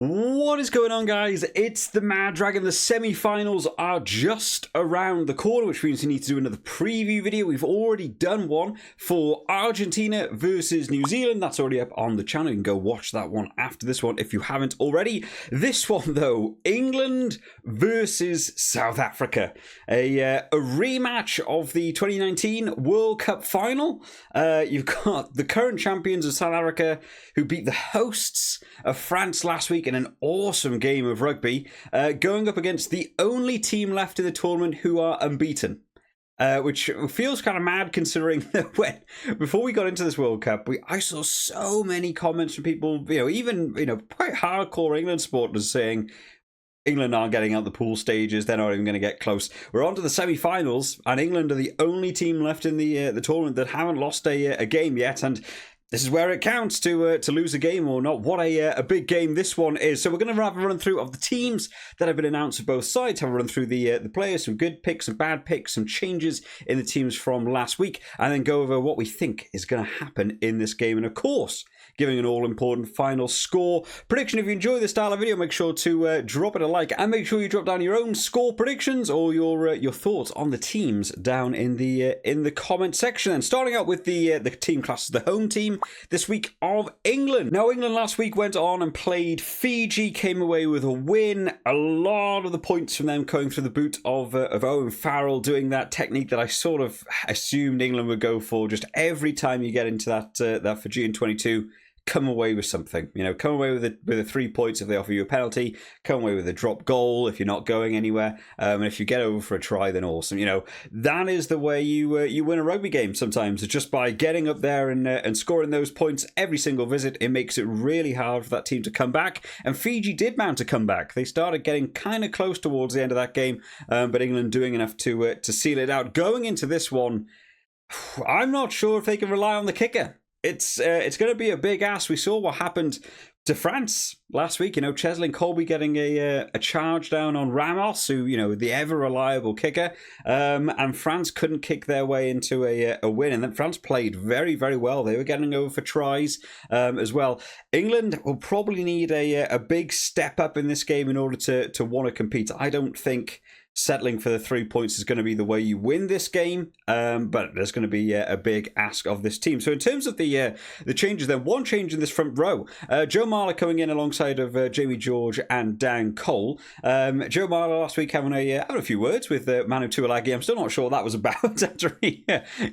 What is going on, guys? It's the Mad Dragon. The semi-finals are just around the corner, which means we need to do another preview video. We've already done one for Argentina versus New Zealand. That's already up on the channel. You can go watch that one after this one if you haven't already. This one, though, England versus South Africa. A rematch of the 2019 World Cup final. You've got the current champions of South Africa who beat the hosts of France last week in an awesome game of rugby, going up against the only team left in the tournament who are unbeaten. Which feels kind of mad considering that before we got into this World Cup, I saw so many comments from people, even quite hardcore England supporters saying England aren't getting out the pool stages, they're not even going to get close. We're on to the semi-finals, and England are the only team left in the tournament that haven't lost a game yet, and this is where it counts to lose a game or not. What a big game this one is. So we're going to have a run through of the teams that have been announced for both sides, have a run through the players, some good picks, some bad picks, some changes in the teams from last week, and then go over what we think is going to happen in this game. And of course, giving an all-important final score prediction. If you enjoy this style of video, make sure to drop it a like, and make sure you drop down your own score predictions or your thoughts on the teams down in the comment section. And starting out with the team classes, the home team this week of England. Now, England last week went on and played Fiji, came away with a win. A lot of the points from them going through the boot of Owen Farrell, doing that technique that I sort of assumed England would go for. Just every time you get into that Fijian 22, come away with something, come away with the 3 points if they offer you a penalty, come away with a drop goal if you're not going anywhere, and if you get over for a try, then awesome. That is the way you win a rugby game sometimes. It's just by getting up there and scoring those points every single visit. It makes it really hard for that team to come back, and Fiji did mount a comeback. They started getting kind of close towards the end of that game, but England doing enough to seal it out. Going into this one, I'm not sure if they can rely on the kicker. It's going to be a big ask. We saw what happened to France last week. Cheslin Colby getting a charge down on Ramos, who, the ever-reliable kicker. And France couldn't kick their way into a win. And then France played very, very well. They were getting over for tries as well. England will probably need a big step up in this game in order to want to compete. I don't think settling for the 3 points is going to be the way you win this game, but there's going to be a big ask of this team. So in terms of the changes, then one change in this front row, Joe Marler coming in alongside of Jamie George and Dan Cole. Joe Marler last week having a few words with Manu Tuilagi. I'm still not sure what that was about after he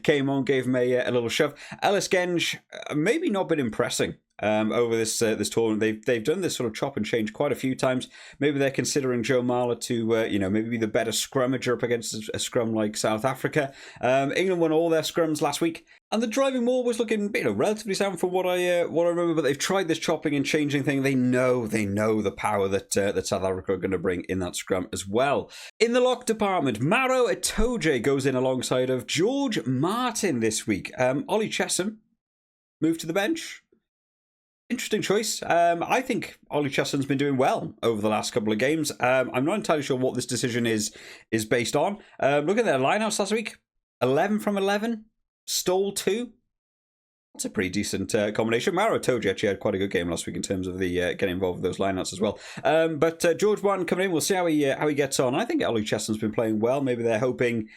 came on, gave him a little shove. Ellis Genge, maybe not been impressing over this tournament. They've done this sort of chop and change quite a few times. Maybe they're considering Joe Marler to maybe be the better scrummager up against a scrum like South Africa. England won all their scrums last week, and the driving maul was looking relatively sound from what I remember. But they've tried this chopping and changing thing. They know the power that South Africa are going to bring in that scrum as well. In the lock department, Maro Itoje goes in alongside of George Martin this week. Ollie Chessum moved to the bench. Interesting choice. I think Ollie Chessum's been doing well over the last couple of games. I'm not entirely sure what this decision is based on. Look at their lineouts last week. 11 from 11. Stole 2. That's a pretty decent combination. Maro Itoje actually had quite a good game last week in terms of the getting involved with those lineouts as well. But George Martin coming in, we'll see how he gets on. I think Ollie Chessum's been playing well. Maybe they're hoping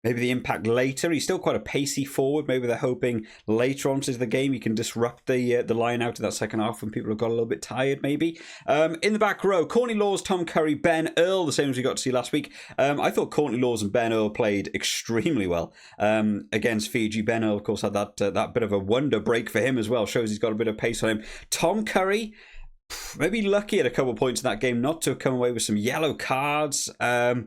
the impact later. He's still quite a pacey forward. Maybe they're hoping later on into the game he can disrupt the line out in that second half when people have got a little bit tired, maybe. In the back row, Courtney Laws, Tom Curry, Ben Earl, the same as we got to see last week. I thought Courtney Laws and Ben Earl played extremely well against Fiji. Ben Earl, of course, had that bit of a wonder break for him as well. Shows he's got a bit of pace on him. Tom Curry, maybe lucky at a couple of points in that game not to have come away with some yellow cards. I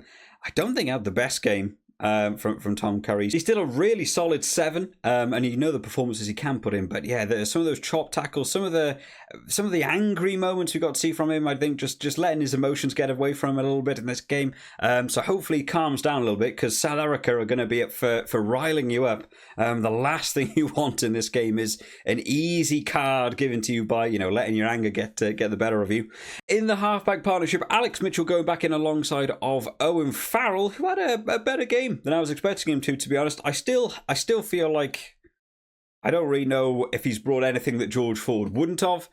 don't think he had the best game from Tom Curry. He's still a really solid 7, and the performances he can put in. But yeah, there's some of those chop tackles, some of the angry moments we got to see from him. I think just letting his emotions get away from him a little bit in this game. So hopefully he calms down a little bit, because South Africa are going to be up for riling you up. The last thing you want in this game is an easy card given to you by letting your anger get the better of you. In the halfback partnership, Alex Mitchell going back in alongside of Owen Farrell, who had a better game than I was expecting him to be honest. I still feel like I don't really know if he's brought anything that George Ford wouldn't have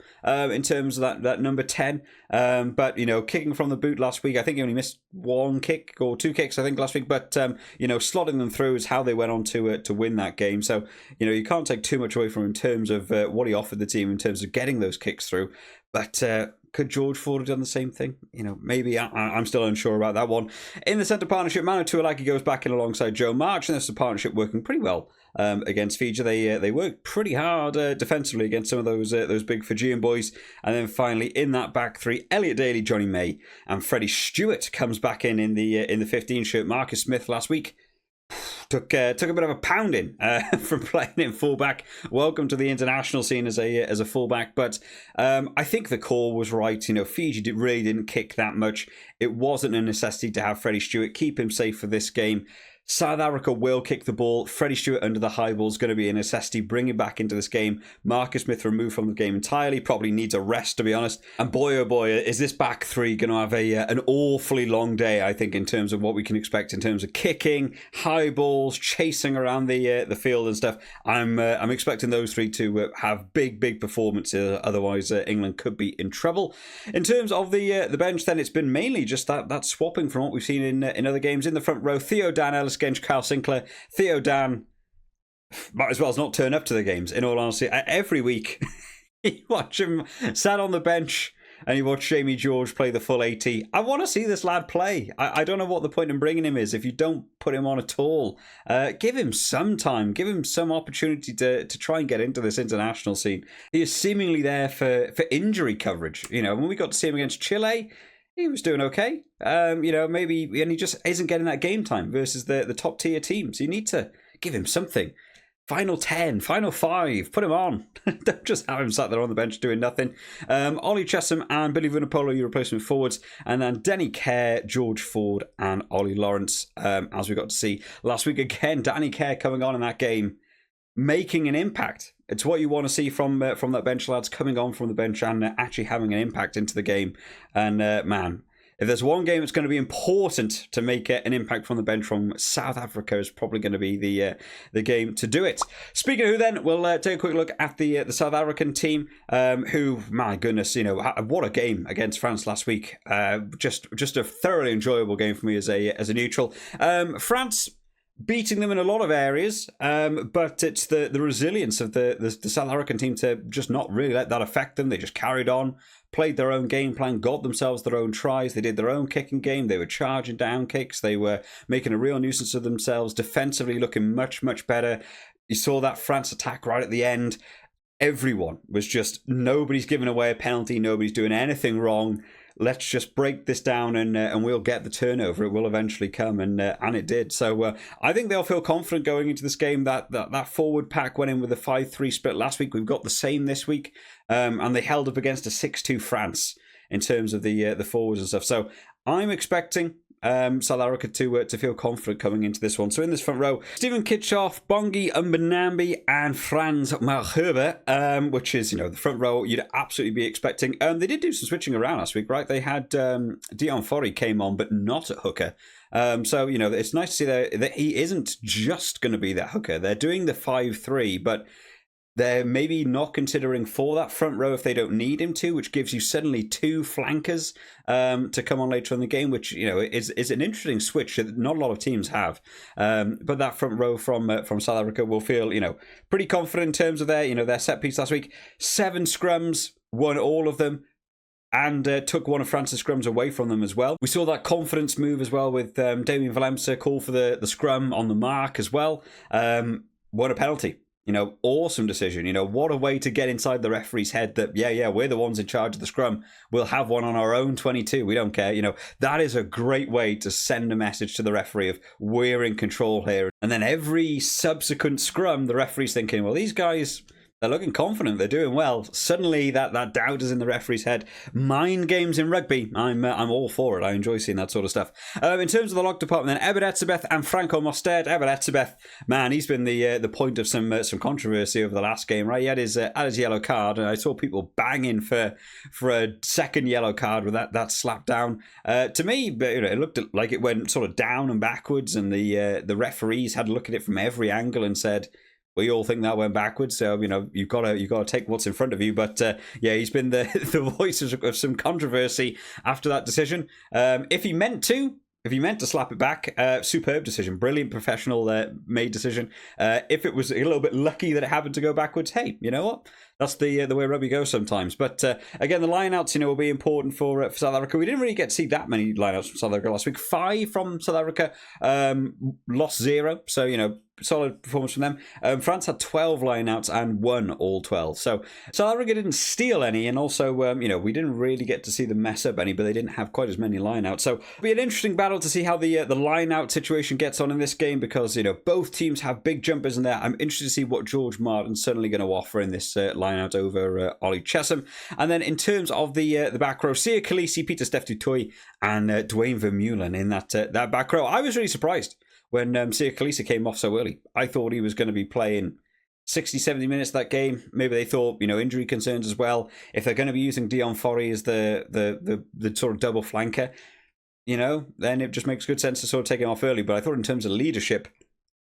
in terms of that number 10. But, you know, kicking from the boot last week, I think he only missed 1 kick or 2 kicks, I think, last week. But, you know, slotting them through is how they went on to win that game. So, you know, you can't take too much away from him in terms of what he offered the team in terms of getting those kicks through. But could George Ford have done the same thing? You know, maybe. I'm still unsure about that one. In the centre partnership, Manu Tuilagi goes back in alongside Joe March, and this is a partnership working pretty well against Fiji. They worked pretty hard defensively against some of those big Fijian boys. And then finally, in that back three, Elliot Daly, Johnny May, and Freddie Stewart comes back in the 15 shirt. Marcus Smith last week took a bit of a pounding from playing in fullback. Welcome to the international scene as a fullback, but I think the call was right. You know, Fiji really didn't kick that much. It wasn't a necessity to have Freddie Stewart. Keep him safe for this game. South Africa will kick the ball. Freddie Stewart under the high ball is going to be a necessity. Bring him back into this game. Marcus Smith removed from the game entirely. Probably needs a rest, to be honest. And boy, oh boy, is this back three going to have an awfully long day, I think, in terms of what we can expect in terms of kicking, high balls, chasing around the field and stuff. I'm expecting those three to have big performances. Otherwise, England could be in trouble. In terms of the bench, then it's been mainly just that swapping from what we've seen in other games. In the front row, Theo Dan Ellis against Kyle Sinclair. Theo Dan might as well as not turn up to the games, in all honesty. Every week, you watch him sat on the bench and you watch Jamie George play the full 80. I want to see this lad play. I don't know what the point in bringing him is if you don't put him on at all. Give him some time. Give him some opportunity to try and get into this international scene. He is seemingly there for injury coverage. You know, when we got to see him against Chile, he was doing okay. You know, maybe, and he just isn't getting that game time versus the top tier teams. You need to give him something. Final 10, final 5, put him on. Don't just have him sat there on the bench doing nothing. Ollie Chesham and Billy Vunipola, your replacement forwards. And then Danny Kerr, George Ford and Ollie Lawrence, as we got to see last week. Again, Danny Kerr coming on in that game, making an impact. It's what you want to see from that bench, lads, coming on from the bench and actually having an impact into the game. And man, if there's one game that's going to be important to make an impact from the bench from South Africa, is probably going to be the game to do it. Speaking of who, then, we'll take a quick look at the South African team, who, my goodness, you know, what a game against France last week. Just a thoroughly enjoyable game for me as a neutral. France beating them in a lot of areas, but it's the resilience of the South African team to just not really let that affect them. They just carried on, played their own game plan, got themselves their own tries. They did their own kicking game. They were charging down kicks. They were making a real nuisance of themselves, defensively looking much better. You saw that France attack right at the end. Everyone was just, nobody's giving away a penalty, nobody's doing anything wrong. Let's just break this down and we'll get the turnover. It will eventually come, and it did. So I think they'll feel confident going into this game. That forward pack went in with a 5-3 split last week. We've got the same this week, and they held up against a 6-2 France in terms of the forwards and stuff. So I'm expecting South Africa to feel confident coming into this one. So in this front row, Stephen Kitchoff, Bongi Mbonambi and Frans Malherbe, which is, you know, the front row you'd absolutely be expecting. They did do some switching around last week, right? They had Dion Forey came on, but not at hooker. So, you know, it's nice to see that he isn't just going to be that hooker. They're doing the 5-3, but they're maybe not considering for that front row if they don't need him to, which gives you suddenly 2 flankers to come on later in the game, which, you know, is an interesting switch that not a lot of teams have. But that front row from South Africa will feel, you know, pretty confident in terms of their set piece last week. 7 scrums, won all of them, and took one of France's scrums away from them as well. We saw that confidence move as well with Damien Valemsa call for the scrum on the mark as well. Won a penalty. You know, awesome decision. You know, what a way to get inside the referee's head that, yeah, we're the ones in charge of the scrum. We'll have one on our own 22. We don't care. You know, that is a great way to send a message to the referee of we're in control here. And then every subsequent scrum, the referee's thinking, well, these guys, they're looking confident. They're doing well. Suddenly, that doubt is in the referee's head. Mind games in rugby. I'm all for it. I enjoy seeing that sort of stuff. In terms of the lock department, then Ebert Etzebeth and Franco Mostert. Ebert Etzebeth, man, he's been the point of some controversy over the last game, right? He had his yellow card, and I saw people banging for a second yellow card with that slap down. To me, you know, it looked like it went sort of down and backwards, and the referees had to look at it from every angle and said, we all think that went backwards. So, you know, you've got to take what's in front of you. But yeah, he's been the voice of some controversy after that decision. If he meant to slap it back, superb decision, brilliant professional made decision. If it was a little bit lucky that it happened to go backwards, hey, you know what? That's the way rugby goes sometimes. But again, the lineouts, you know, will be important for South Africa. We didn't really get to see that many lineouts from South Africa last week. 5 from South Africa, lost 0. So, you know, solid performance from them. France had 12 lineouts and won all 12. So South Africa didn't steal any, and also, you know, we didn't really get to see them mess up any, but they didn't have quite as many lineouts. So it'll be an interesting battle to see how the lineout situation gets on in this game, because, you know, both teams have big jumpers in there. I'm interested to see what George Martin's certainly going to offer in this lineout over Ollie Chessum. And then in terms of the back row, Siya Kolisi, Peter Steph du Toit, and Dwayne Vermeulen in that back row. I was really surprised when Siya Kolisi came off so early. I thought he was going to be playing 60, 70 minutes that game. Maybe they thought, you know, injury concerns as well. If they're going to be using Dion Forey as the sort of double flanker, you know, then it just makes good sense to sort of take him off early. But I thought in terms of leadership,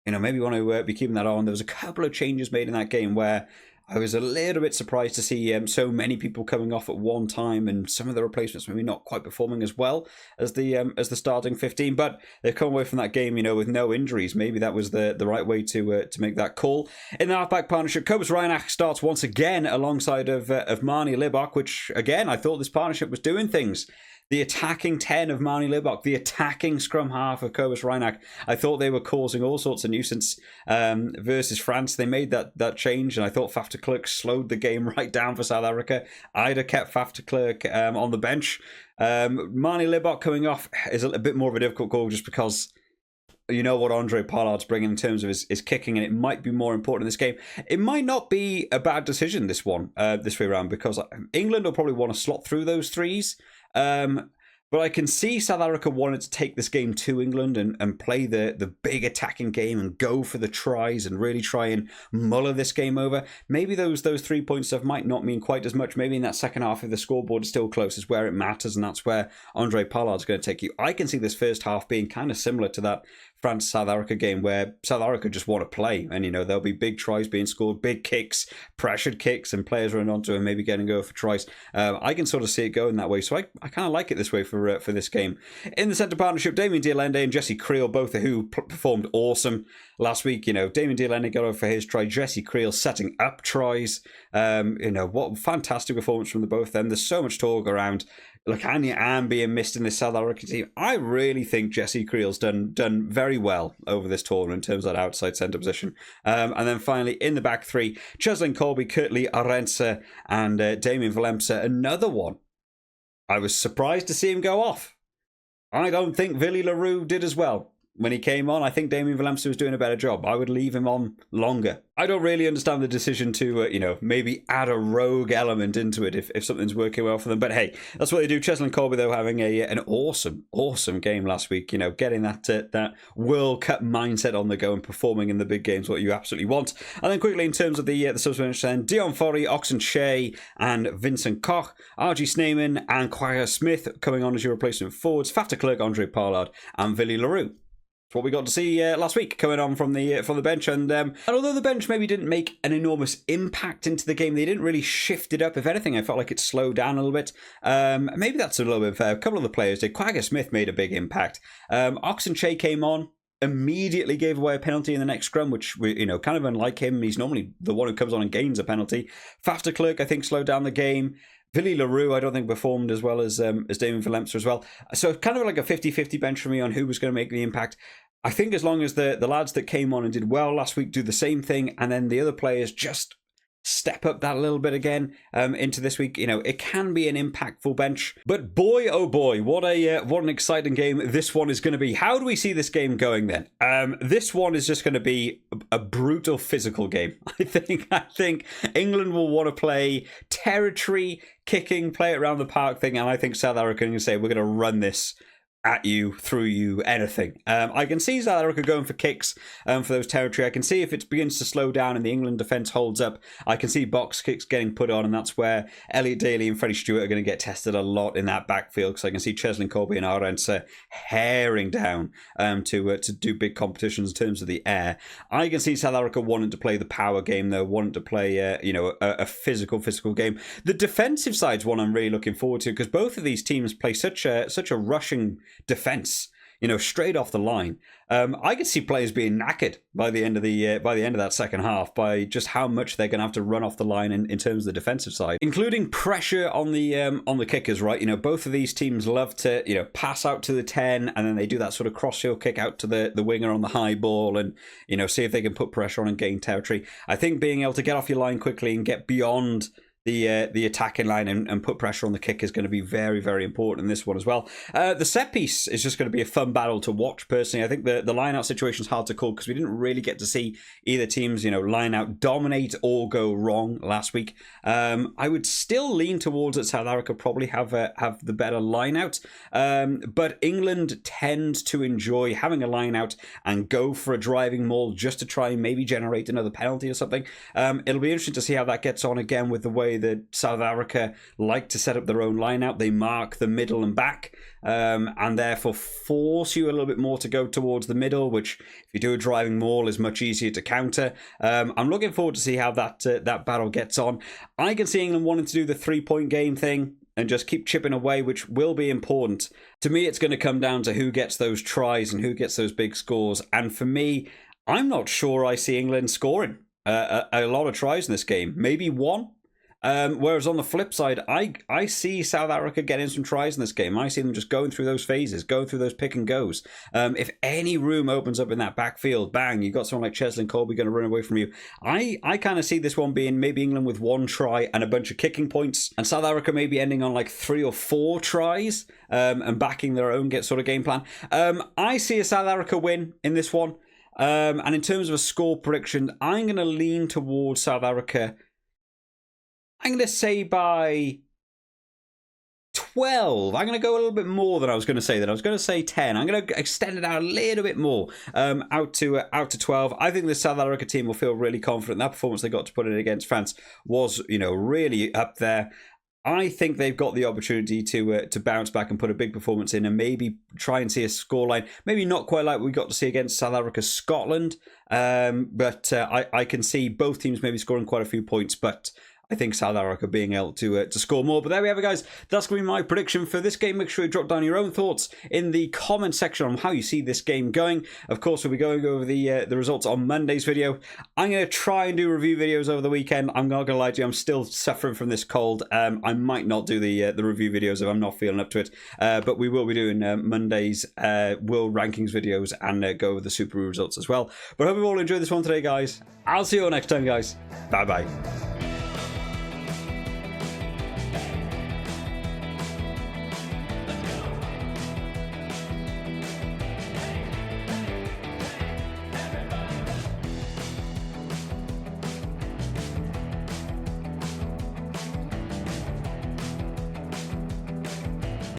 you know, maybe want to be keeping that on. There was a couple of changes made in that game where I was a little bit surprised to see so many people coming off at one time, and some of the replacements maybe not quite performing as well as the starting 15. But they've come away from that game, you know, with no injuries. Maybe that was the right way to make that call. In the halfback partnership, Kobus Reinach starts once again alongside of Marnie Libbok, which again I thought this partnership was doing things. The attacking 10 of Marnie Libbok, the attacking scrum half of Kobus Reinach, I thought they were causing all sorts of nuisance versus France. They made that change, and I thought Faf de Klerk slowed the game right down for South Africa. I'd have kept Faf de Klerk on the bench. Marnie Libbok coming off is a bit more of a difficult call, just because you know what Andre Pollard's bringing in terms of his kicking, and it might be more important in this game. It might not be a bad decision, this way around, because England will probably want to slot through those threes. But I can see South Africa wanted to take this game to England and play the big attacking game and go for the tries and really try and muller this game over. Maybe those 3-point stuff might not mean quite as much. Maybe in that second half, if the scoreboard is still close, is where it matters, and that's where Andre Pollard's going to take you. I can see this first half being kind of similar to that France-South Africa game, where South Africa just want to play, and, you know, there'll be big tries being scored, big kicks, pressured kicks, and players running onto and maybe getting go for tries. I can sort of see it going that way, so I kind of like it this way for this game. In the centre partnership, Damien Dialende and Jesse Creel, both who performed awesome last week. You know, Damien Dialende got over for his try, Jesse Creel setting up tries. You know, what fantastic performance from the both of them. There's so much talk around Lukhanyo Am being missed in this South African team. I really think Jesse Creel's done very well over this tournament in terms of that outside centre position. And then finally, in the back three, Cheslin Colby, Kurtley Arendse, and Damien Valemsa. Another one. I was surprised to see him go off. I don't think Willy Leroux did as well. When he came on, I think Damien Valemsa was doing a better job. I would leave him on longer. I don't really understand the decision to, you know, maybe add a rogue element into it if something's working well for them. But hey, that's what they do. Cheslin Colby, though, having an awesome game last week. You know, getting that World Cup mindset on the go and performing in the big games, what you absolutely want. And then quickly, in terms of the substitutes, then Dion Forey, Oxen Shea, and Vincent Koch, R.G. Snyman, and Quagga Smith coming on as your replacement forwards. Faf de Klerk, Andre Pollard, and Willy Leroux. What we got to see last week coming on from the bench, and although the bench maybe didn't make an enormous impact into the game, they didn't really shift it up. If anything, I felt like it slowed down a little bit. Maybe that's a little bit fair. A couple of the players did. Quagga Smith made a big impact. Oxen Shea came on, immediately gave away a penalty in the next scrum, which, you know, kind of unlike him. He's normally the one who comes on and gains a penalty. Faf de Klerk, I think, slowed down the game. Willy Leroux, I don't think, performed as well as Damien Valemsa as well. So kind of like a 50-50 bench for me on who was going to make the impact. I think as long as the lads that came on and did well last week do the same thing, and then the other players just step up that a little bit again into this week, you know, it can be an impactful bench. But boy, oh boy, what an exciting game this one is going to be. How do we see this game going then? This one is just going to be a brutal physical game. I think England will want to play territory kicking, play it around the park thing, and I think South Africa can say we're going to run this at you, through you, anything. I can see South Africa going for kicks for those territory. I can see if it begins to slow down and the England defence holds up, I can see box kicks getting put on, and that's where Elliot Daly and Freddie Stewart are going to get tested a lot in that backfield, because I can see Cheslin Colby and Arendse herring down to do big competitions in terms of the air. I can see South Africa wanting to play the power game, though, wanting to play a physical game. The defensive side's one I'm really looking forward to, because both of these teams play such a rushing defense, straight off the line. I could see players being knackered by the end of that second half, by just how much they're going to have to run off the line in terms of the defensive side, including pressure on the kickers. Right, both of these teams love to pass out to the 10, and then they do that sort of cross-field kick out to the winger on the high ball, and see if they can put pressure on and gain territory. I think being able to get off your line quickly and get beyond the attacking line and put pressure on the kick is going to be very, very important in this one as well. The set piece is just going to be a fun battle to watch, personally. I think the line-out situation is hard to call, because we didn't really get to see either teams, line-out dominate or go wrong last week. I would still lean towards that South Africa probably have the better line-out, but England tends to enjoy having a line-out and go for a driving maul just to try and maybe generate another penalty or something. It'll be interesting to see how that gets on again with the way that South Africa like to set up their own line out. They mark the middle and back, and therefore force you a little bit more to go towards the middle, which if you do a driving maul is much easier to counter. I'm looking forward to see how that battle gets on. I can see England wanting to do the 3-point game thing and just keep chipping away, which will be important. To me, it's going to come down to who gets those tries and who gets those big scores. And for me, I'm not sure I see England scoring a lot of tries in this game. Maybe one. Whereas on the flip side, I see South Africa getting some tries in this game. I see them just going through those phases, going through those pick and goes. If any room opens up in that backfield, bang, you got someone like Cheslin Colby going to run away from you. I kind of see this one being maybe England with 1 try and a bunch of kicking points, and South Africa maybe ending on like 3 or 4 tries and backing their own sort of game plan. I see a South Africa win in this one. And in terms of a score prediction, I'm going to lean towards South Africa. I'm going to say by 12. I'm going to go a little bit more than I was going to say. I was going to say 10. I'm going to extend it out a little bit more, out to 12. I think the South Africa team will feel really confident. That performance they got to put in against France was, really up there. I think they've got the opportunity to bounce back and put a big performance in, and maybe try and see a scoreline. Maybe not quite like we got to see against South Africa, Scotland, but I can see both teams maybe scoring quite a few points, but I think South Africa being able to score more. But there we have it, guys. That's going to be my prediction for this game. Make sure you drop down your own thoughts in the comment section on how you see this game going. Of course, we'll be going over the results on Monday's video. I'm going to try and do review videos over the weekend. I'm not going to lie to you, I'm still suffering from this cold. I might not do the review videos if I'm not feeling up to it. But we will be doing Monday's World Rankings videos and go over the Super results as well. But I hope you all enjoyed this one today, guys. I'll see you all next time, guys. Bye-bye.